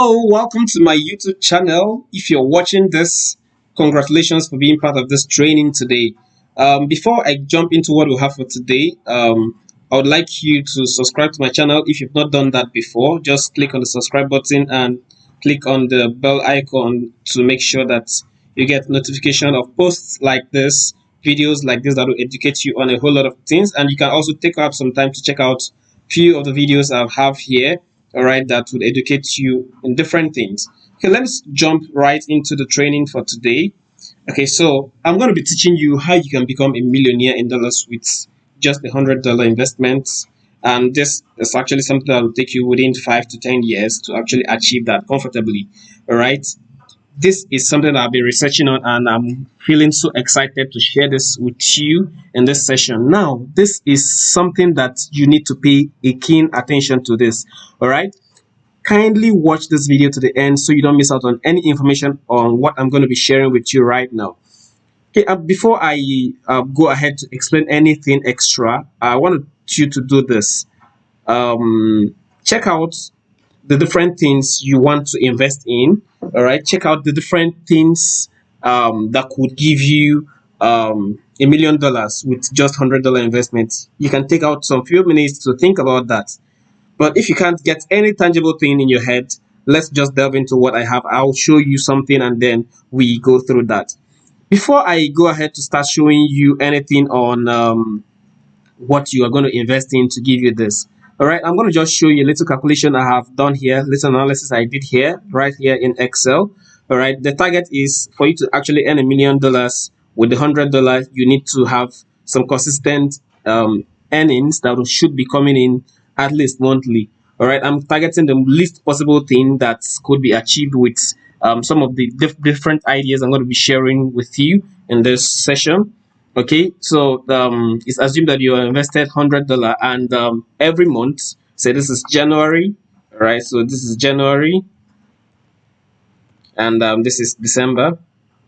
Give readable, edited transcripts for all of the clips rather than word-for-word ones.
Hello, welcome to my YouTube channel. If you're watching this, congratulations for being part of this training today. Before I jump into what we have for today, I would like you to subscribe to my channel. If you've not done that before, just click on the subscribe button and click on the bell icon to make sure that you get notification of posts like this, videos like this that will educate you on a whole lot of things. And you can also take out some time to check out few of the videos I have here, all right, that would educate you in different things. Okay, let's jump right into the training for today. Okay, so I'm going to be teaching you how you can become a millionaire in dollars with just $100 investment. And this is actually something that will take you within 5 to 10 years to actually achieve that comfortably. All right, this is something that I've been researching on, and I'm feeling so excited to share this with you in this session. Now, this is something that you need to pay a keen attention to this. All right. Kindly watch this video to the end so you don't miss out on any information on what I'm going to be sharing with you right now. Okay, before I go ahead to explain anything extra, I want you to do this. Check out the different things you want to invest in. All right, check out the different things that could give you $1 million with just $100 investment. You can take out some few minutes to think about that. But if you can't get any tangible thing in your head, let's just delve into what I have. I'll show you something and then we go through that. Before I go ahead to start showing you anything on what you are going to invest in to give you this, all right, I'm going to just show you a little calculation I have done here, little analysis I did here, right here in Excel. All right, the target is for you to actually earn $1 million with the $100. You need to have some consistent earnings that should be coming in at least monthly. All right, I'm targeting the least possible thing that could be achieved with some of the different ideas I'm going to be sharing with you in this session. Okay, so it's assumed that you are invested $100, and every month, say this is January, all right, so this is January, and this is December.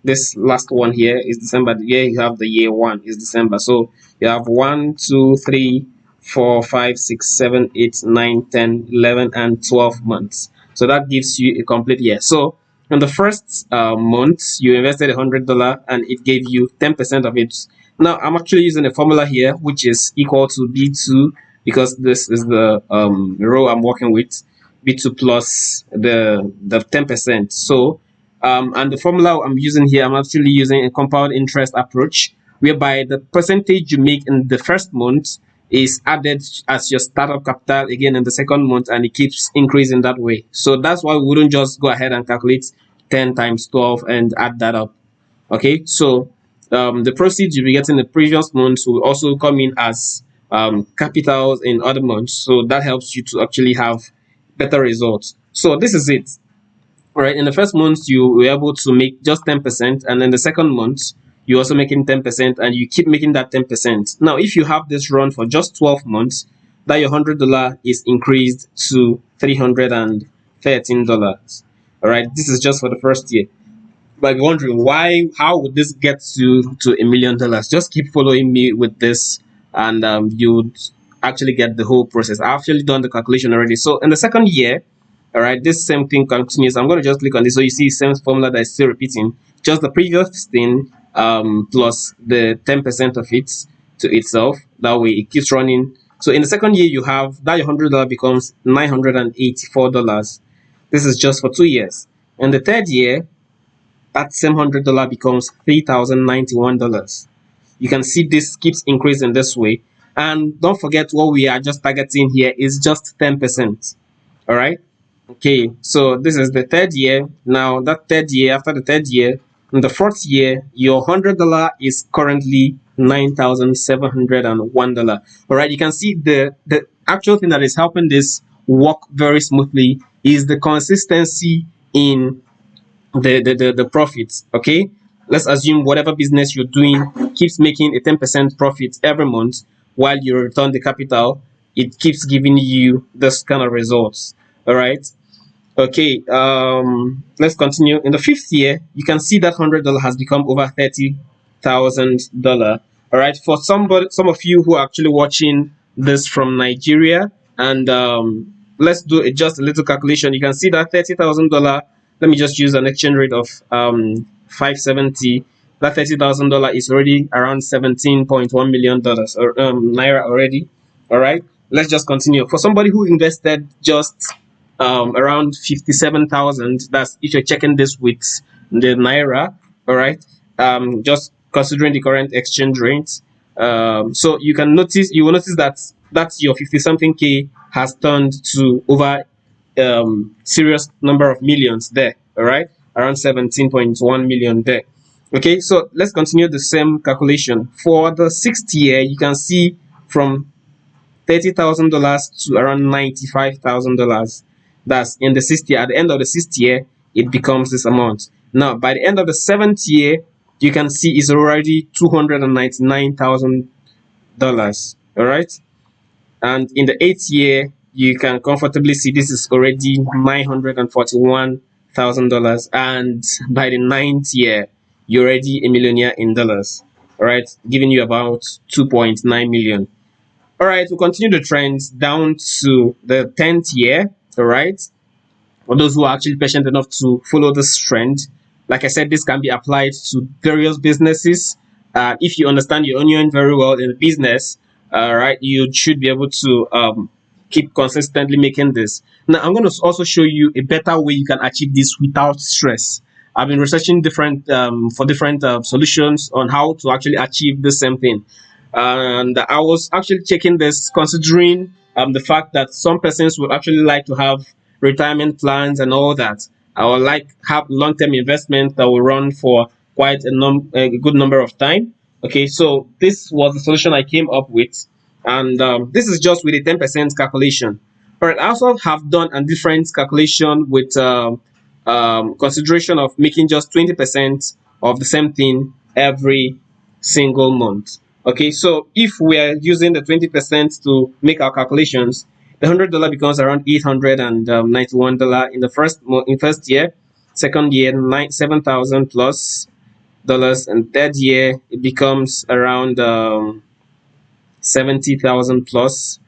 This last one here is December. Here you have the year one is December. So you have 1, 2, 3, 4, 5, 6, 7, 8, 9, 10, 11, and 12 months. So that gives you a complete year. So in the first month, you invested $100 and it gave you 10% of it. Now I'm actually using a formula here, which is equal to B2, because this is the row I'm working with. B2 plus the 10%. So and the formula I'm using here, I'm actually using a compound interest approach, whereby the percentage you make in the first month is added as your startup capital again in the second month, and it keeps increasing that way. So that's why we wouldn't just go ahead and calculate 10 times 12 and add that up. Okay, so the proceeds you'll be getting the previous months will also come in as capitals in other months. So that helps you to actually have better results. So this is it. All right, in the first month you were able to make just 10%, and then the second month you're also making 10%, and you keep making that 10%. Now if you have this run for just 12 months, that your $100 is increased to $313. All right, this is just for the first year. But you're wondering why, how would this get to $1 million? Just keep following me with this, and you would actually get the whole process. I've actually done the calculation already. So in the second year, all right, this same thing continues. I'm going to just click on this, so you see same formula that is still repeating, just the previous thing plus the 10% of it to itself. That way it keeps running. So in the second year, you have that your $100 becomes $984. This is just for 2 years. In the third year, that same $100 becomes $3,091. You can see this keeps increasing this way. And don't forget, what we are just targeting here is just 10%. All right. Okay, so this is the third year. Now that third year, after the third year, in the fourth year, your $100 is currently $9,701. All right, you can see the actual thing that is helping this work very smoothly is the consistency in the profits. Okay, let's assume whatever business you're doing keeps making a 10% profit every month while you return the capital. It keeps giving you this kind of results. All right. Okay, let's continue. In the fifth year, you can see that $100 has become over $30,000. All right, for some of you who are actually watching this from Nigeria, and let's do just a little calculation. You can see that $30,000, let me just use an exchange rate of 570. That $30,000 is already around $17.1 million or naira already. All right, let's just continue. For somebody who invested just around 57,000, that's if you're checking this with the naira. All right, just considering the current exchange rate. So you will notice that that's your 50 something K has turned to over serious number of millions there. All right, around 17.1 million there. Okay, so let's continue the same calculation for the sixth year. You can see from $30,000 to around $95,000. That's in the sixth year. At the end of the sixth year, it becomes this amount. Now, by the end of the seventh year, you can see it's already $299,000. All right, and in the eighth year, you can comfortably see this is already $941,000, and by the ninth year, you're already a millionaire in dollars. All right, giving you about 2.9 million. All right, we'll continue the trends down to the 10th year. All right, for those who are actually patient enough to follow this trend. Like I said, this can be applied to various businesses. If you understand your onion very well in the business, right, you should be able to keep consistently making this. Now, I'm going to also show you a better way you can achieve this without stress. I've been researching different for different solutions on how to actually achieve the same thing, and I was actually checking this considering the fact that some persons would actually like to have retirement plans and all that. I would like have long-term investment that will run for quite a good number of time. Okay, so this was the solution I came up with, and this is just with a 10% calculation. But I also have done a different calculation with consideration of making just 20% of the same thing every single month. Okay, so if we are using the 20% to make our calculations, the $100 becomes around $891 in the first year. Second year, 7,000 plus dollars, and third year it becomes around 70,000 plus.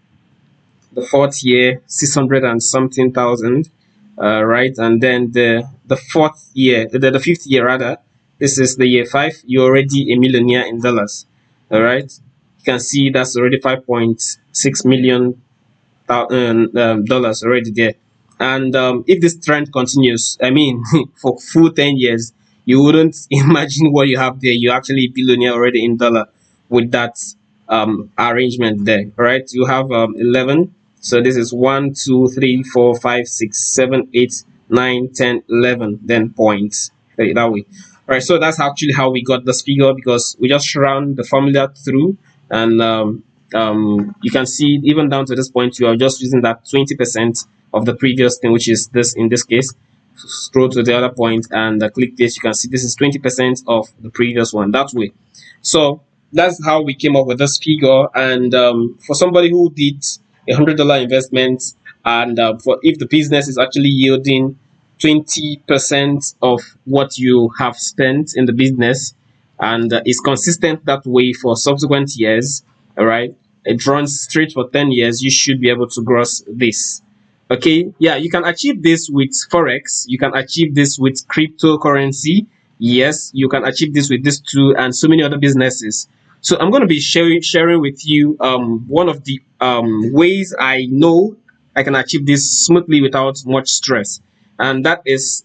The fourth year, 600 and something thousand, right? And then the fourth year, the fifth year rather, this is the year five. You're already a millionaire in dollars. All right, you can see that's already 5.6 million dollars already there. And if this trend continues, I mean, for full 10 years, you wouldn't imagine what you have there. You're actually a billionaire already in dollar with that arrangement there. All right, you have 11. So this is 1, 2, 3, 4, 5, 6, 7, 8, 9, 10, 11. Then points that way. All right, so that's actually how we got this figure, because we just ran the formula through, and you can see even down to this point, you are just using that 20% of the previous thing, which is this in this case. Scroll to the other point and click this. You can see this is 20% of the previous one that way. So that's how we came up with this figure. And for somebody who did $100 investment, and for if the business is actually yielding 20% of what you have spent in the business, and is consistent that way for subsequent years, all right, it runs straight for 10 years, you should be able to gross this. Okay, yeah, you can achieve this with forex, you can achieve this with cryptocurrency, yes, you can achieve this with these two and so many other businesses. So I'm going to be sharing with you one of the ways I know I can achieve this smoothly without much stress, and that is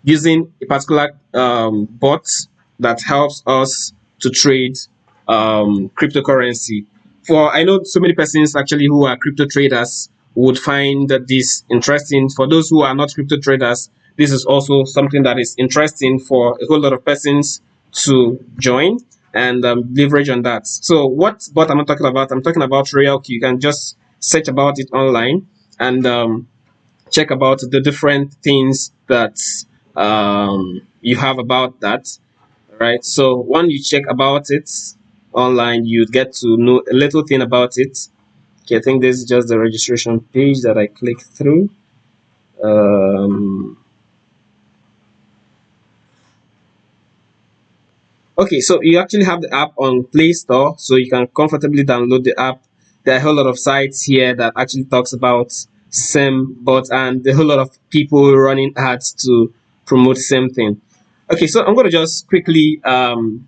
using a particular bot that helps us to trade cryptocurrency. For I know so many persons actually who are crypto traders would find that this interesting. For those who are not crypto traders, this is also something that is interesting for a whole lot of persons to join and leverage on that. So what bot am I talking about? I'm talking about Royalkey. You can just search about it online and check about the different things that you have about that. Right, so when you check about it online, you get to know a little thing about it. Okay, I think this is just the registration page that I clicked through. Okay, so you actually have the app on Play Store, so you can comfortably download the app there are a whole lot of sites here that actually talks about same bot, and a whole lot of people running ads to promote same thing. Okay, so I'm going to just quickly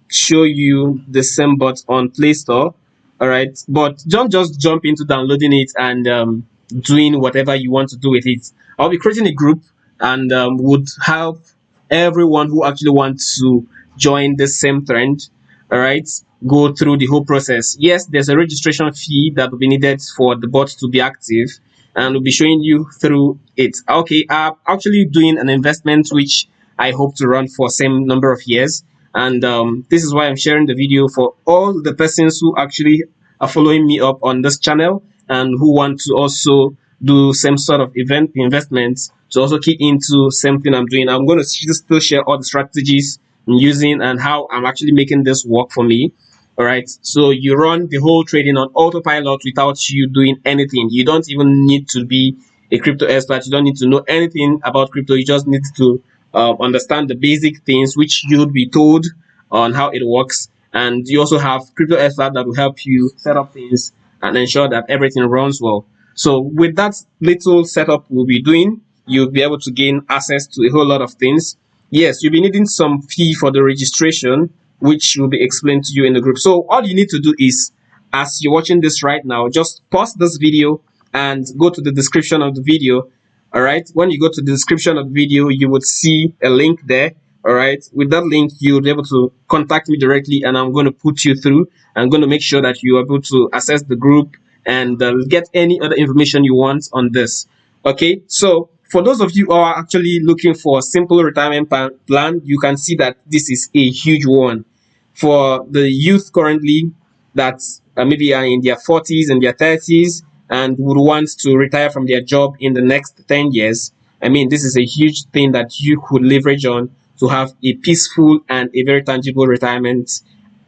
show you the same bot on Play Store. All right, but don't just jump into downloading it and doing whatever you want to do with it. I'll be creating a group and would help everyone who actually wants to join the same trend, all right, go through the whole process. Yes, there's a registration fee that will be needed for the bot to be active, and we'll be showing you through it. Okay, I'm actually doing an investment which I hope to run for same number of years, and this is why I'm sharing the video for all the persons who actually are following me up on this channel and who want to also do same sort of event investments to also key into same thing I'm doing. I'm going to still share all the strategies I'm using and how I'm actually making this work for me. All right, so you run the whole trading on autopilot without you doing anything. You don't even need to be a crypto expert. You don't need to know anything about crypto. You just need to understand the basic things which you'll be told on how it works. And you also have crypto experts that will help you set up things and ensure that everything runs well. So with that little setup we'll be doing, you'll be able to gain access to a whole lot of things. Yes, you'll be needing some fee for the registration, which will be explained to you in the group. So all you need to do is, as you're watching this right now, just pause this video and go to the description of the video. All right, when you go to the description of the video, you would see a link there. All right, with that link you'll be able to contact me directly, and I'm going to put you through. I'm going to make sure that you are able to access the group and get any other information you want on this. Okay, so for those of you who are actually looking for a simple retirement plan, you can see that this is a huge one for the youth currently that maybe are in their 40s and their 30s and would want to retire from their job in the next 10 years. I mean, this is a huge thing that you could leverage on to have a peaceful and a very tangible retirement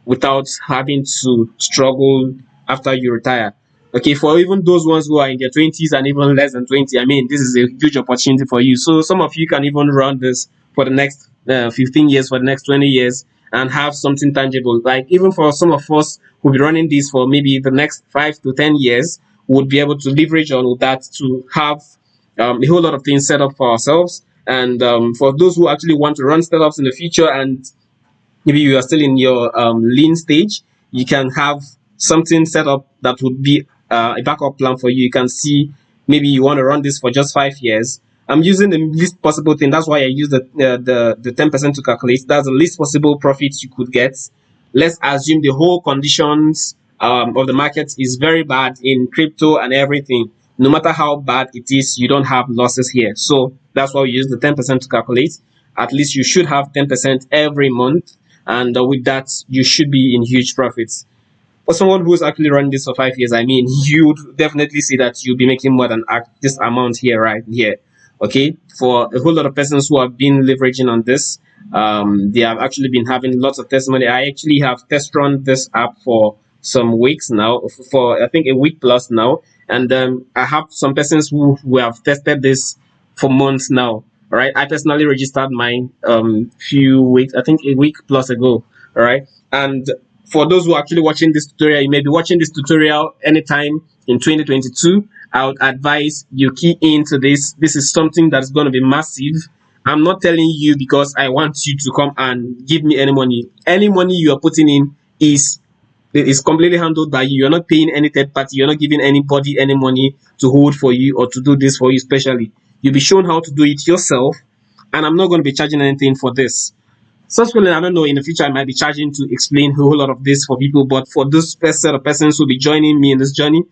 without having to struggle after you retire. Okay, for even those ones who are in their 20s and even less than 20, I mean, this is a huge opportunity for you. So some of you can even run this for the next 15 years, for the next 20 years, and have something tangible. Like even for some of us who'll be running this for maybe the next 5 to 10 years, would be able to leverage on that to have a whole lot of things set up for ourselves. And for those who actually want to run startups in the future, and maybe you are still in your lean stage, you can have something set up that would be a backup plan for you. You can see maybe you want to run this for just 5 years. I'm using the least possible thing. That's why I use the 10% to calculate. That's the least possible profits you could get. Let's assume the whole conditions of the market is very bad in crypto and everything. No matter how bad it is, you don't have losses here. So that's why we use the 10% to calculate. At least you should have 10% every month, and with that you should be in huge profits. For someone who's actually running this for 5 years, I mean, you would definitely see that you'll be making more than this amount here, right here. Okay, for a whole lot of persons who have been leveraging on this, they have actually been having lots of testimony. I actually have test run this app for some weeks now, for I think a week plus now, and I have some persons who have tested this for months now. All right, I personally registered mine few weeks, I think a week plus ago. All right, and for those who are actually watching this tutorial, you may be watching this tutorial anytime in 2022. I would advise you key into this. This is something that's going to be massive. I'm not telling you because I want you to come and give me any money. Any money you are putting in is completely handled by you. You're not paying any third party. You're not giving anybody any money to hold for you or to do this for you specially. You'll be shown how to do it yourself, and I'm not going to be charging anything for this. Subsequently, I don't know, in the future I might be charging to explain a whole lot of this for people, but for this first set of persons who will be joining me in this journey,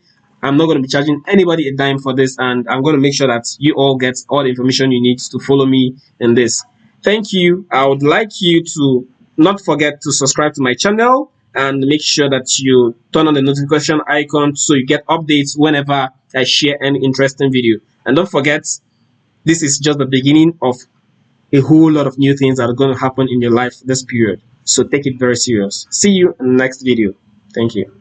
I'm not going to be charging anybody a dime for this, and I'm going to make sure that you all get all the information you need to follow me in this. Thank you. I would like you to not forget to subscribe to my channel and make sure that you turn on the notification icon so you get updates whenever I share any interesting video. And don't forget, this is just the beginning of a whole lot of new things that are going to happen in your life this period. So take it very serious. See you in the next video. Thank you.